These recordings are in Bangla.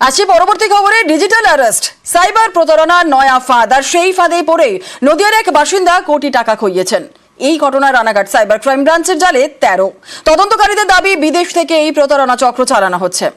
আসছি পরবর্তী খবরে। ডিজিটাল অ্যারেস্ট, সাইবার প্রতারণার নয়া ফাঁদ, আর সেই ফাঁদে পড়ে নদিয়ার এক বাসিন্দা কোটি টাকা খইয়েছেন। এই ঘটনায় রানাঘাট সাইবার ক্রাইম ব্রাঞ্চের জালে 13। তদন্তকারীদের দাবি বিদেশ থেকে এই প্রতারণা চক্র চালানো হচ্ছে।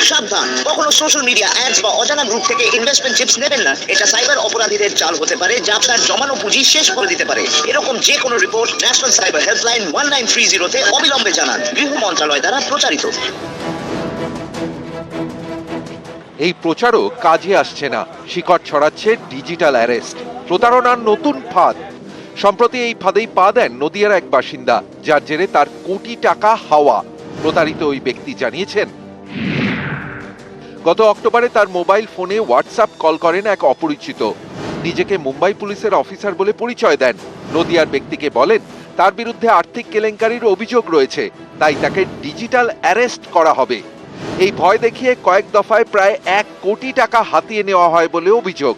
সাবধান, কখনো সোশ্যাল মিডিয়া অ্যাডস বা অজানা গ্রুপ থেকে ইনভেস্টমেন্ট টিপস নেবেন না। এটা সাইবার অপরাধীদের জাল হতে পারে, যা আপনার জমানো পুঁজি শেষ করে দিতে পারে। এরকম যে কোনো রিপোর্ট ন্যাশনাল সাইবার হেল্পলাইন 1930 তে অবিলম্বে জানান। গৃহ মন্ত্রণালয় দ্বারা প্রচারিত। এই প্রচারও কাজে আসছে না, শিকড় ছড়াচ্ছে ডিজিটাল অ্যারেস্ট, প্রতারণার নতুন ফাঁদ। সম্প্রতি এই ফাঁদেই পা দেন নদিয়ার এক বাসিন্দা, যার জেরে তার কোটি টাকা হাওয়া। প্রতারিত ওই ব্যক্তি জানিয়েছেন, গত অক্টোবরে তার মোবাইল ফোনে হোয়াটসঅ্যাপ কল করেন এক অপরিচিত। নিজেকে মুম্বাই পুলিশের অফিসার বলে পরিচয় দেন। নদিয়ার ব্যক্তিকে বলেন তার বিরুদ্ধে আর্থিক কেলেঙ্কারির অভিযোগ রয়েছে, তাই তাকে ডিজিটাল অ্যারেস্ট করা হবে। এই ভয় দেখিয়ে কয়েক দফায় প্রায় 1 কোটি টাকা হাতিয়ে নেওয়া হয় বলে অভিযোগ।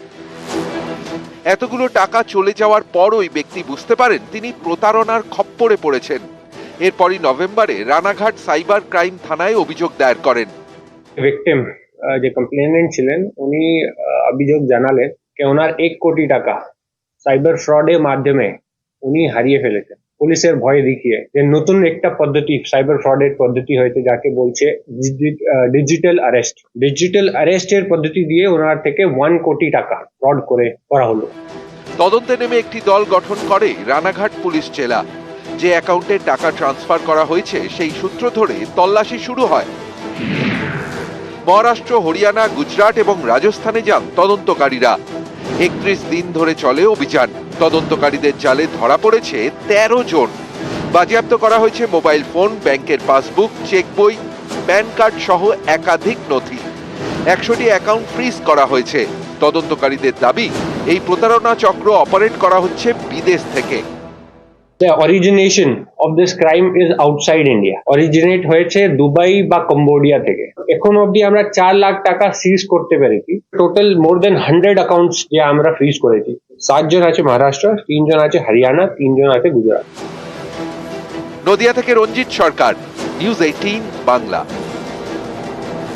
এতগুলো টাকা চলে যাওয়ার পর ওই ব্যক্তি বুঝতে পারেন তিনি প্রতারণার খপ্পরে পড়েছেন। এরপরই নভেম্বরে রানাঘাট সাইবার ক্রাইম থানায় অভিযোগ দায়ের করেন। ভিকটিম যে কমপ্লেনেন্ট ছিলেন উনি অভিযোগ জানালেন যে ওনার 1 কোটি টাকা সাইবার ফ্রডের মাধ্যমে উনি হারিয়ে ফেলেছেন। পুলিশের ভয় দেখিয়ে যে নতুন একটা পদ্ধতি সাইবার ফ্রডের পদ্ধতি হয়েছে, যাকে বলছে ডিজিটাল অ্যারেস্ট। ডিজিটাল অ্যারেস্টের পদ্ধতি দিয়ে ওনার থেকে 1 কোটি টাকা ফ্রড করা হলো। তদন্তে নেমে একটি দল গঠন করে রানাঘাট পুলিশ জেলা। যে অ্যাকাউন্টে টাকা ট্রান্সফার করা হয়েছে সেই সূত্র ধরে তল্লাশি শুরু হয়। মহারাষ্ট্র, হরিয়ানা, গুজরাট এবং রাজস্থানে যান তদন্তকারীরা। 31 দিন ধরে চলে অভিযান। তদন্তকারীদের জালে ধরা পড়েছে 13 জন। বাজেয়াপ্ত করা হয়েছে মোবাইল ফোন, ব্যাংকের পাসবুক, চেক বই, প্যান কার্ড সহ একাধিক নথি। 100টি অ্যাকাউন্ট ফ্রিজ করা হয়েছে। তদন্তকারীদের দাবি এই প্রতারণা চক্র অপারেট করা হচ্ছে বিদেশ থেকে। The origination of this crime is outside India. Originate হয়েছে দুবাই বা কম্বোডিয়া থেকে। এখন অবধি আমরা 4 লাখ টাকা সিজ করতে পেরেছি। টোটাল মোর দেন 100 অ্যাকাউন্টস যে আমরা ফ্রিজ করেছি। 7 জন আছে মহারাষ্ট্র, 3 জন আছে হরিয়ানা, 3 জন আছে গুজরাট। নদিয়া থেকে রঞ্জিত সরকার, নিউজ 18 বাংলা।